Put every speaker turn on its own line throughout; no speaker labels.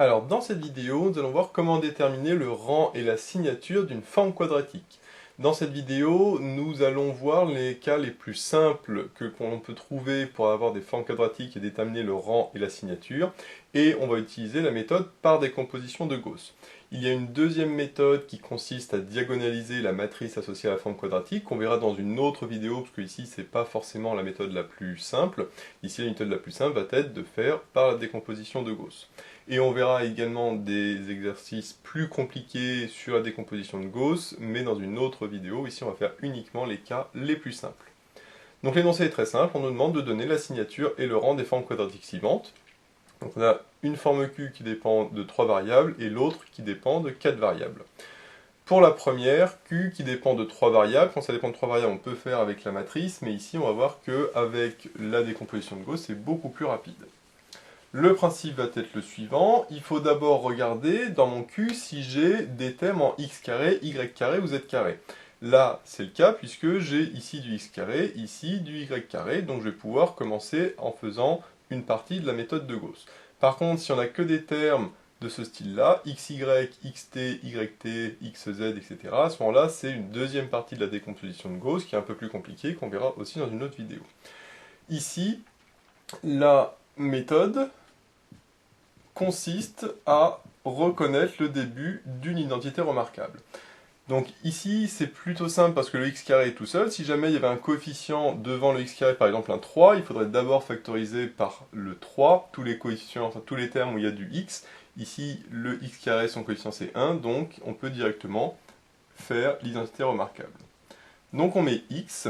Alors, dans cette vidéo, nous allons voir comment déterminer le rang et la signature d'une forme quadratique. Dans cette vidéo, nous allons voir les cas les plus simples que l'on peut trouver pour avoir des formes quadratiques et déterminer le rang et la signature, et on va utiliser la méthode par décomposition de Gauss. Il y a une deuxième méthode qui consiste à diagonaliser la matrice associée à la forme quadratique, qu'on verra dans une autre vidéo, parce que ici c'est pas forcément la méthode la plus simple. Ici la méthode la plus simple va être de faire par la décomposition de Gauss. Et on verra également des exercices plus compliqués sur la décomposition de Gauss, mais dans une autre vidéo. Ici, on va faire uniquement les cas les plus simples. Donc l'énoncé est très simple, on nous demande de donner la signature et le rang des formes quadratiques suivantes. Donc on a une forme Q qui dépend de 3 variables et l'autre qui dépend de 4 variables. Pour la première, Q qui dépend de 3 variables, quand ça dépend de 3 variables, on peut faire avec la matrice, mais ici on va voir qu'avec la décomposition de Gauss, c'est beaucoup plus rapide. Le principe va être le suivant, il faut d'abord regarder dans mon Q si j'ai des termes en x carré, y carré ou z carré. Là, c'est le cas puisque j'ai ici du x carré, ici du y carré, donc je vais pouvoir commencer en faisant une partie de la méthode de Gauss. Par contre, si on n'a que des termes de ce style-là, xy, xt, yt, xz, etc., à ce moment-là, c'est une deuxième partie de la décomposition de Gauss qui est un peu plus compliquée, qu'on verra aussi dans une autre vidéo. Ici, la méthode consiste à reconnaître le début d'une identité remarquable. Donc ici, c'est plutôt simple parce que le x carré est tout seul. Si jamais il y avait un coefficient devant le x carré, par exemple un 3, il faudrait d'abord factoriser par le 3 tous les coefficients, enfin tous les termes où il y a du x. Ici, le x carré, son coefficient c'est 1, donc on peut directement faire l'identité remarquable. Donc on met x,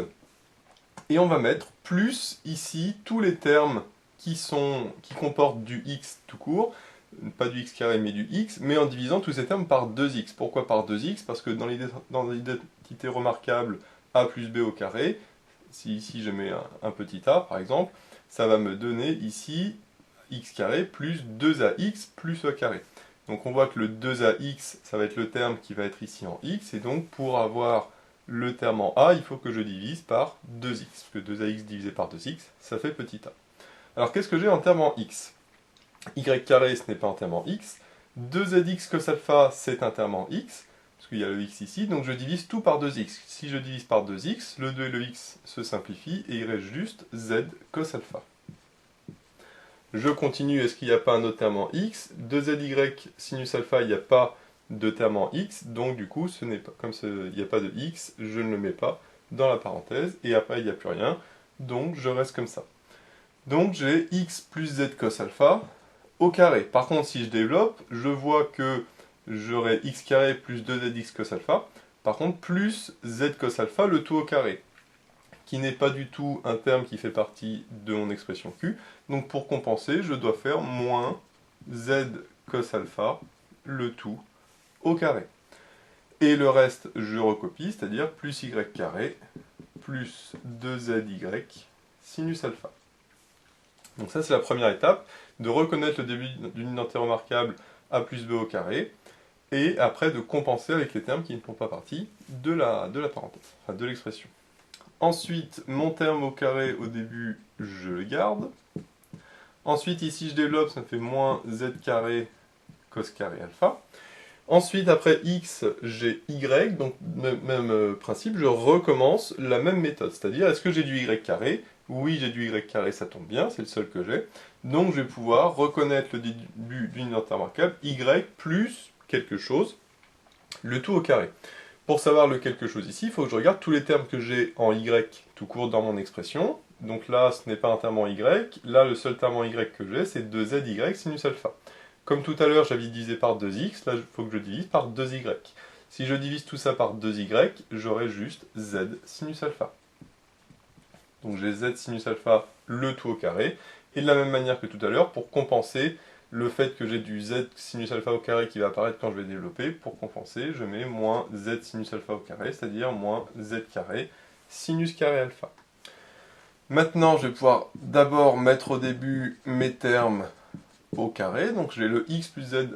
et on va mettre plus ici tous les termes qui comportent du x tout court, pas du x carré mais du x, mais en divisant tous ces termes par 2x. Pourquoi par 2x? Parce que dans l'identité remarquable a plus b au carré, si ici je mets un petit a par exemple, ça va me donner ici x carré plus 2ax plus e carré. Donc on voit que le 2ax, ça va être le terme qui va être ici en x, et donc pour avoir le terme en a, il faut que je divise par 2x, parce que 2ax divisé par 2x, ça fait petit a. Alors qu'est-ce que j'ai en terme en x? Y carré, ce n'est pas un terme en x. 2zx cos alpha, c'est un terme en x, parce qu'il y a le x ici, donc je divise tout par 2x. Si je divise par 2x, le 2 et le x se simplifient, et il reste juste z cos alpha. Je continue, est-ce qu'il n'y a pas un autre terme en x? 2zy sinus alpha, il n'y a pas de terme en x, donc du coup, ce n'est pas, comme il n'y a pas de x, je ne le mets pas dans la parenthèse, et après il n'y a plus rien, donc je reste comme ça. Donc j'ai x plus z cos alpha au carré. Par contre, si je développe, je vois que j'aurai x carré plus 2zx cos alpha, par contre plus z cos alpha, le tout au carré, qui n'est pas du tout un terme qui fait partie de mon expression q. Donc pour compenser, je dois faire moins z cos alpha, le tout au carré. Et le reste, je recopie, c'est-à-dire plus y carré, plus 2zy sinus alpha. Donc ça, c'est la première étape, de reconnaître le début d'une identité remarquable a plus b au carré, et après de compenser avec les termes qui ne font pas partie de la parenthèse, enfin de l'expression. Ensuite, mon terme au carré au début, je le garde. Ensuite, ici, je développe, ça me fait moins z carré cos carré alpha. Ensuite, après x, j'ai y, donc même principe, je recommence la même méthode. C'est-à-dire, est-ce que j'ai du y carré? Oui, j'ai du y carré, ça tombe bien, c'est le seul que j'ai. Donc, je vais pouvoir reconnaître le début d'une identité remarquable, y plus quelque chose, le tout au carré. Pour savoir le quelque chose ici, il faut que je regarde tous les termes que j'ai en y tout court dans mon expression. Donc là, ce n'est pas un terme en y. Là, le seul terme en y que j'ai, c'est 2zy sinus alpha. Comme tout à l'heure, j'avais divisé par 2x, là, il faut que je divise par 2y. Si je divise tout ça par 2y, j'aurai juste z sinus alpha. Donc j'ai z sinus alpha, le tout au carré. Et de la même manière que tout à l'heure, pour compenser le fait que j'ai du z sinus alpha au carré qui va apparaître quand je vais développer, pour compenser, je mets moins z sinus alpha au carré, c'est-à-dire moins z carré sinus carré alpha. Maintenant, je vais pouvoir d'abord mettre au début mes termes au carré, donc j'ai le x plus z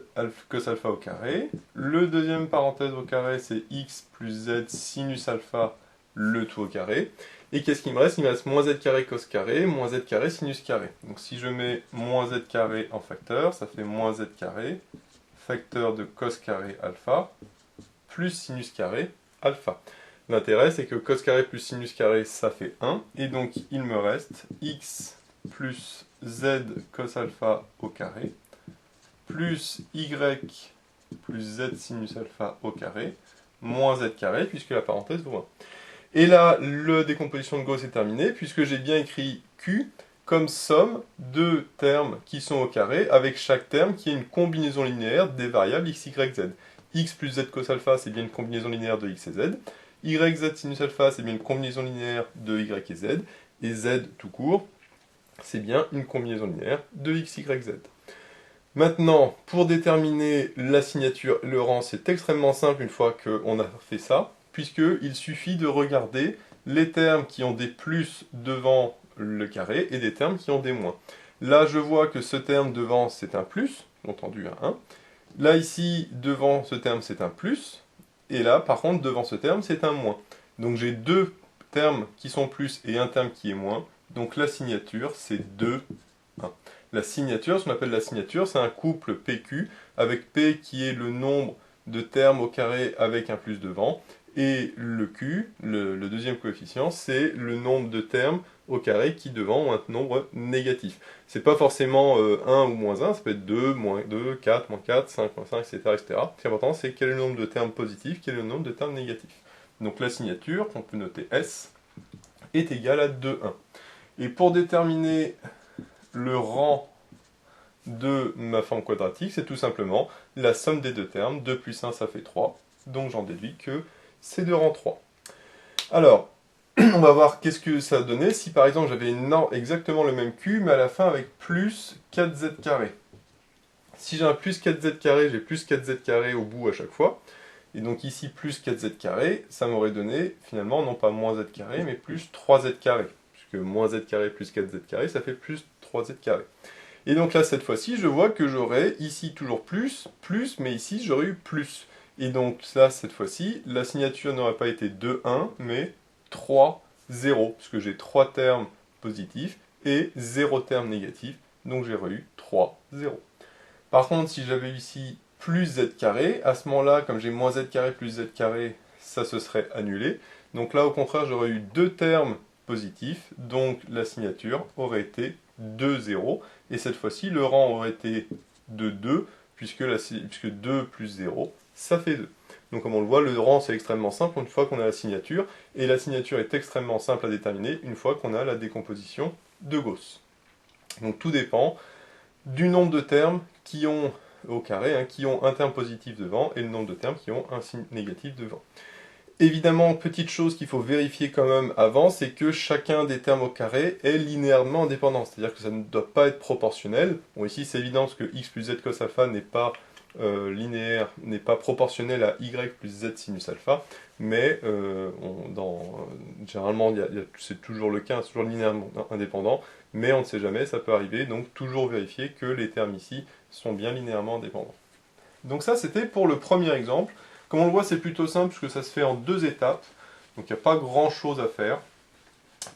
cos alpha au carré. Le deuxième parenthèse au carré, c'est x plus z sinus alpha le tout au carré. Et qu'est-ce qu'il me reste? Il me reste moins z carré cos carré, moins z carré sinus carré. Donc si je mets moins z carré en facteur, ça fait moins z carré, facteur de cos carré alpha, plus sinus carré alpha. L'intérêt, c'est que cos carré plus sinus carré, ça fait 1. Et donc, il me reste x plus z cos alpha au carré, plus y plus z sinus alpha au carré, moins z carré, puisque la parenthèse vaut 1. Et là, la décomposition de Gauss est terminée, puisque j'ai bien écrit Q comme somme de termes qui sont au carré, avec chaque terme qui est une combinaison linéaire des variables x, y, z. X plus z cos alpha, c'est bien une combinaison linéaire de x et z. YZ sinus alpha, c'est bien une combinaison linéaire de y et z. Et z tout court, c'est bien une combinaison linéaire de x, y, z. Maintenant, pour déterminer la signature, le rang, c'est extrêmement simple une fois qu'on a fait ça, puisqu'il suffit de regarder les termes qui ont des plus devant le carré et des termes qui ont des moins. Là, je vois que ce terme devant, c'est un plus, entendu un 1. Là, ici, devant ce terme, c'est un plus. Et là, par contre, devant ce terme, c'est un moins. Donc j'ai deux termes qui sont plus et un terme qui est moins. Donc la signature, c'est 2, 1. La signature, ce qu'on appelle la signature, c'est un couple PQ, avec P qui est le nombre de termes au carré avec un plus devant, et le Q, le deuxième coefficient, c'est le nombre de termes au carré qui devant ont un nombre négatif. C'est pas forcément 1 ou moins 1, ça peut être 2, moins 2, 4, moins 4, 5, moins 5, etc. etc. Ce qui est important, c'est quel est le nombre de termes positifs, quel est le nombre de termes négatifs. Donc la signature, qu'on peut noter S, est égale à 2, 1. Et pour déterminer le rang de ma forme quadratique, c'est tout simplement la somme des deux termes. 2 plus 1, ça fait 3. Donc j'en déduis que c'est de rang 3. Alors, on va voir qu'est-ce que ça donnait si par exemple j'avais exactement le même Q, mais à la fin avec plus 4z carré. Si j'ai un plus 4z carré, j'ai plus 4z carré au bout à chaque fois. Et donc ici, plus 4z carré, ça m'aurait donné finalement non pas moins z carré, mais plus 3z carré. Puisque moins z carré plus 4z carré, ça fait plus 3z carré. Et donc là, cette fois-ci, je vois que j'aurai ici toujours plus, mais ici j'aurais eu plus. Et donc là, cette fois-ci, la signature n'aurait pas été 2, 1, mais 3, 0, puisque j'ai 3 termes positifs et 0 termes négatifs, donc j'aurais eu 3, 0. Par contre, si j'avais ici plus z carré, à ce moment-là, comme j'ai moins z carré plus z carré, ça se serait annulé. Donc là, au contraire, j'aurais eu 2 termes positifs, donc la signature aurait été 2, 0. Et cette fois-ci, le rang aurait été de 2, puisque 2 plus 0, ça fait 2. Donc comme on le voit, le rang c'est extrêmement simple une fois qu'on a la signature, et la signature est extrêmement simple à déterminer une fois qu'on a la décomposition de Gauss. Donc tout dépend du nombre de termes qui ont, au carré, qui ont un terme positif devant, et le nombre de termes qui ont un signe négatif devant. Évidemment, petite chose qu'il faut vérifier quand même avant, c'est que chacun des termes au carré est linéairement indépendant, c'est-à-dire que ça ne doit pas être proportionnel. Bon, ici c'est évident parce que x plus z cos alpha n'est pas linéaire, n'est pas proportionnel à y plus z sinus alpha, mais généralement c'est toujours le cas, c'est toujours linéairement indépendant, mais on ne sait jamais, ça peut arriver, donc toujours vérifier que les termes ici sont bien linéairement indépendants. Donc ça c'était pour le premier exemple. Comme on le voit, c'est plutôt simple puisque ça se fait en 2 étapes, donc il n'y a pas grand chose à faire.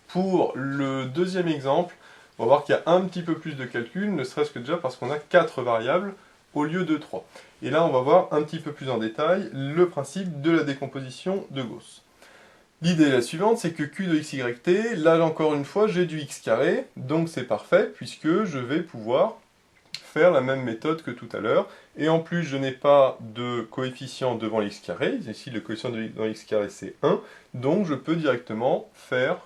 Pour le deuxième exemple, on va voir qu'il y a un petit peu plus de calcul, ne serait-ce que déjà parce qu'on a 4 variables au lieu de 3. Et là, on va voir un petit peu plus en détail le principe de la décomposition de Gauss. L'idée est la suivante, c'est que Q de x, y, t, là encore une fois, j'ai du x carré, donc c'est parfait puisque je vais pouvoir faire la même méthode que tout à l'heure, et en plus je n'ai pas de coefficient devant x carré, ici le coefficient dans x carré c'est 1, donc je peux directement faire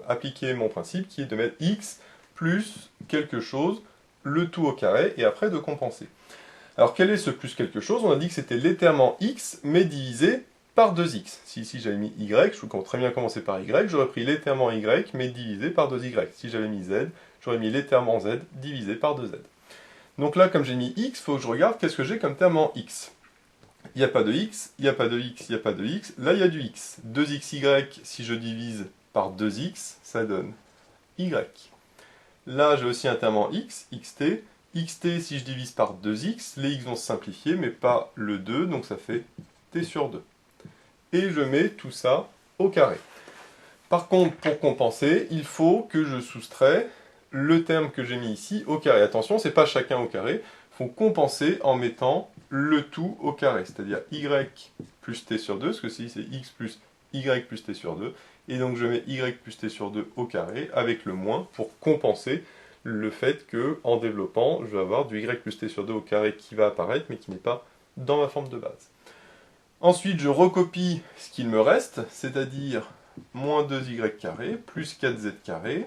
appliquer mon principe qui est de mettre x plus quelque chose, le tout au carré, et après de compenser. Alors quel est ce plus quelque chose? On a dit que c'était les termes en x, mais divisé par 2x. Si ici j'avais mis y, je peux très bien commencer par y, j'aurais pris les termes en y, mais divisé par 2y. Si j'avais mis z, j'aurais mis les termes en z divisé par 2z. Donc là, comme j'ai mis x, il faut que je regarde qu'est-ce que j'ai comme terme en x. Il n'y a pas de x, il n'y a pas de x, il n'y a pas de x. Là, il y a du x. 2xy, si je divise par 2x, ça donne y. Là, j'ai aussi un terme en x, xt. xt, si je divise par 2x, les x vont se simplifier, mais pas le 2, donc ça fait t sur 2. et je mets tout ça au carré. Par contre, pour compenser, il faut que je soustrais le terme que j'ai mis ici au carré. Attention, c'est pas chacun au carré, il faut compenser en mettant le tout au carré, c'est-à-dire y plus t sur 2, parce que ici c'est x plus y plus t sur 2, et donc je mets y plus t sur 2 au carré avec le moins pour compenser le fait que, en développant, je vais avoir du y plus t sur 2 au carré qui va apparaître, mais qui n'est pas dans ma forme de base. Ensuite, je recopie ce qu'il me reste, c'est-à-dire moins 2y carré plus 4z carré.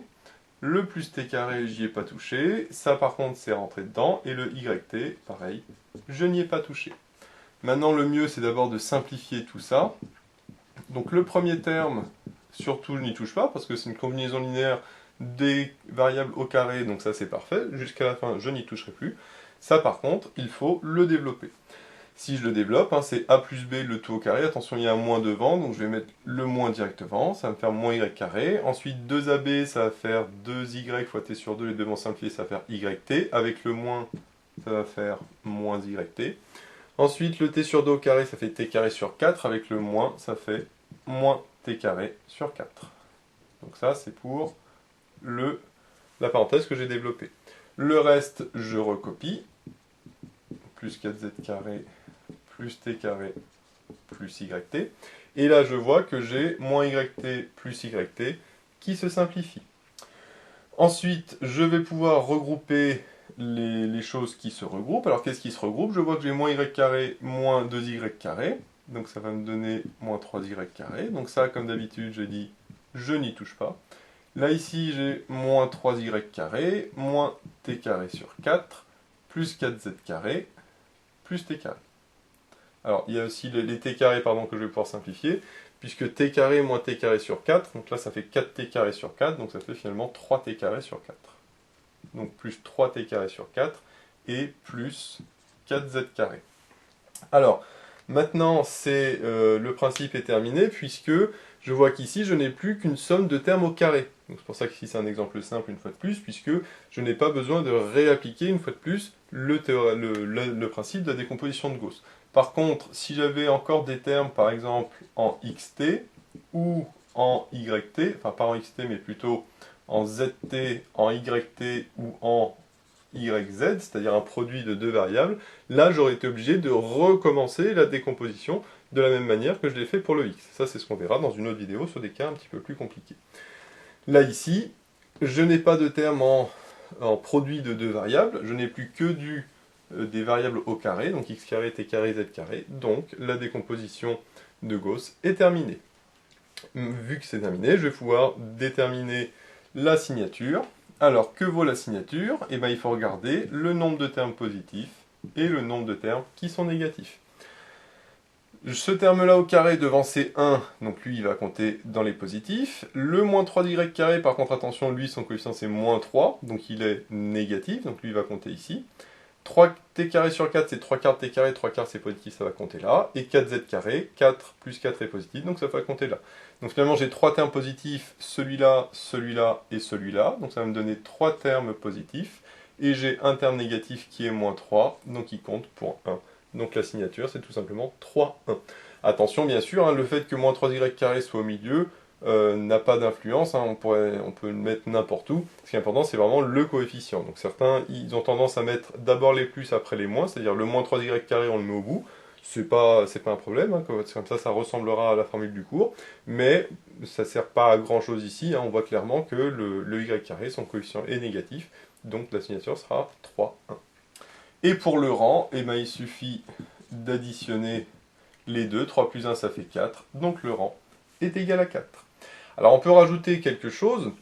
Le plus t carré, j'y ai pas touché. Ça, par contre, c'est rentré dedans. Et le yt, pareil, je n'y ai pas touché. Maintenant, le mieux, c'est d'abord de simplifier tout ça. Donc, le premier terme, surtout, je n'y touche pas, parce que c'est une combinaison linéaire des variables au carré, donc ça, c'est parfait. Jusqu'à la fin, je n'y toucherai plus. Ça, par contre, il faut le développer. Si je le développe, hein, c'est a plus b le tout au carré. Attention, il y a un moins devant, donc je vais mettre le moins directement. Ça va me faire moins y carré. Ensuite, 2ab, ça va faire 2y fois t sur 2. Les deux vont simplifier, ça va faire yt. Avec le moins, ça va faire moins yt. Ensuite, le t sur 2 au carré, ça fait t carré sur 4. Avec le moins, ça fait moins t carré sur 4. Donc ça, c'est pour la parenthèse que j'ai développée. Le reste, je recopie. Plus 4z carré plus t carré plus yt. Et là, je vois que j'ai moins yt plus yt qui se simplifie. Ensuite, je vais pouvoir regrouper les choses qui se regroupent. Alors, qu'est-ce qui se regroupe? Je vois que j'ai moins y carré moins 2y carré. Donc, ça va me donner moins 3y carré. Donc ça, comme d'habitude, j'ai dit, je n'y touche pas. Là, ici, j'ai moins 3y carré moins t carré sur 4 plus 4z carré plus t carré. Alors, il y a aussi les t carrés pardon, que je vais pouvoir simplifier, puisque t carré moins t carré sur 4, donc là ça fait 4t carré sur 4, donc ça fait finalement 3t carré sur 4. Donc plus 3t carré sur 4, et plus 4z carré. Alors, maintenant, le principe est terminé, puisque je vois qu'ici, je n'ai plus qu'une somme de termes au carré. C'est pour ça qu'ici, c'est un exemple simple une fois de plus, puisque je n'ai pas besoin de réappliquer une fois de plus le principe de la décomposition de Gauss. Par contre, si j'avais encore des termes, par exemple, en xt, ou en yt, enfin pas en xt, mais plutôt en zt, en yt, ou en yz, c'est-à-dire un produit de deux variables, là j'aurais été obligé de recommencer la décomposition de la même manière que je l'ai fait pour le x. Ça c'est ce qu'on verra dans une autre vidéo sur des cas un petit peu plus compliqués. Là ici, je n'ai pas de terme en produit de deux variables, je n'ai plus que des variables au carré, donc x carré, t carré, z carré, donc la décomposition de Gauss est terminée. Vu que c'est terminé, je vais pouvoir déterminer la signature. Alors, que vaut la signature? Eh bien, il faut regarder le nombre de termes positifs et le nombre de termes qui sont négatifs. Ce terme-là au carré devant C1, donc lui, il va compter dans les positifs. Le moins 3y carré, par contre, attention, lui, son coefficient, c'est moins 3, donc il est négatif, donc lui, il va compter ici. 3t carré sur 4, c'est 3 quarts t carré, 3 quarts c'est positif, ça va compter là. Et 4z carré, 4 plus 4 est positif, donc ça va compter là. Donc finalement j'ai 3 termes positifs, celui-là, celui-là et celui-là. Donc ça va me donner 3 termes positifs. Et j'ai un terme négatif qui est moins 3, donc il compte pour 1. Donc la signature c'est tout simplement 3, 1. Attention bien sûr, hein, le fait que moins 3y carré soit au milieu, n'a pas d'influence, hein, on peut le mettre n'importe où. Ce qui est important, c'est vraiment le coefficient. Donc certains, ils ont tendance à mettre d'abord les plus, après les moins, c'est-à-dire le moins 3y carré, on le met au bout. C'est pas un problème, hein, comme ça, ça ressemblera à la formule du cours, mais ça sert pas à grand-chose ici, hein, on voit clairement que le y carré, son coefficient est négatif, donc la signature sera 3, 1. Et pour le rang, eh ben, il suffit d'additionner les deux, 3 plus 1 ça fait 4, donc le rang est égal à 4. Alors on peut rajouter quelque chose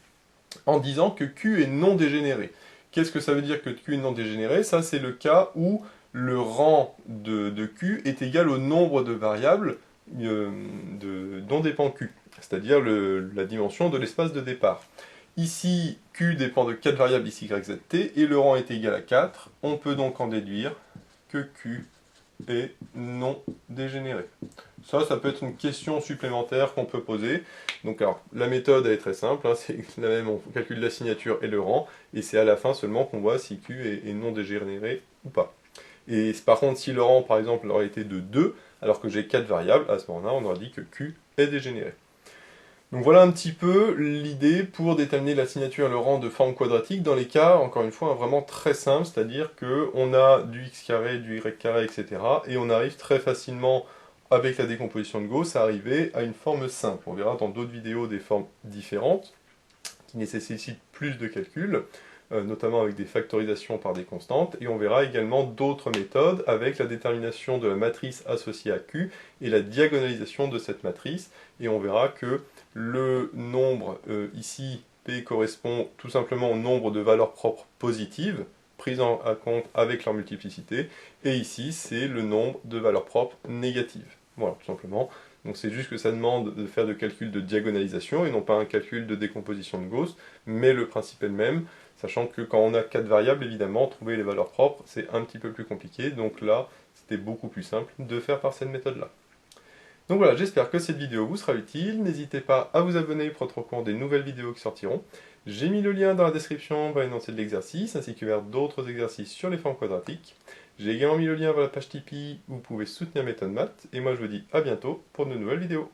en disant que Q est non dégénéré. Qu'est-ce que ça veut dire que Q est non dégénéré? Ça c'est le cas où le rang de Q est égal au nombre de variables dont dépend Q, c'est-à-dire la dimension de l'espace de départ. Ici, Q dépend de 4 variables x, y, z, t, et le rang est égal à 4. On peut donc en déduire que Q est non dégénéré. Ça peut être une question supplémentaire qu'on peut poser. Donc alors, la méthode elle est très simple, hein, c'est la même, on calcule la signature et le rang, et c'est à la fin seulement qu'on voit si Q est non dégénéré ou pas. Et par contre, si le rang, par exemple, aurait été de 2, alors que j'ai 4 variables, à ce moment-là, on aurait dit que Q est dégénéré. Donc voilà un petit peu l'idée pour déterminer la signature et le rang de forme quadratique dans les cas, encore une fois, vraiment très simples, c'est-à-dire qu'on a du x carré, du y carré, etc. Et on arrive très facilement, avec la décomposition de Gauss, à arriver à une forme simple. On verra dans d'autres vidéos des formes différentes, qui nécessitent plus de calculs, notamment avec des factorisations par des constantes, et on verra également d'autres méthodes avec la détermination de la matrice associée à Q et la diagonalisation de cette matrice, et on verra que le nombre ici, P, correspond tout simplement au nombre de valeurs propres positives, prises en compte avec leur multiplicité, et ici c'est le nombre de valeurs propres négatives. Voilà, tout simplement. Donc c'est juste que ça demande de faire de calculs de diagonalisation et non pas un calcul de décomposition de Gauss, mais le principe est le même, sachant que quand on a 4 variables, évidemment, trouver les valeurs propres, c'est un petit peu plus compliqué, donc là, c'était beaucoup plus simple de faire par cette méthode-là. Donc voilà, j'espère que cette vidéo vous sera utile, n'hésitez pas à vous abonner pour être au courant des nouvelles vidéos qui sortiront. J'ai mis le lien dans la description vers l'énoncé de l'exercice, ainsi que vers d'autres exercices sur les formes quadratiques. J'ai également mis le lien vers la page Tipeee où vous pouvez soutenir Méthode Math, et moi je vous dis à bientôt pour de nouvelles vidéos.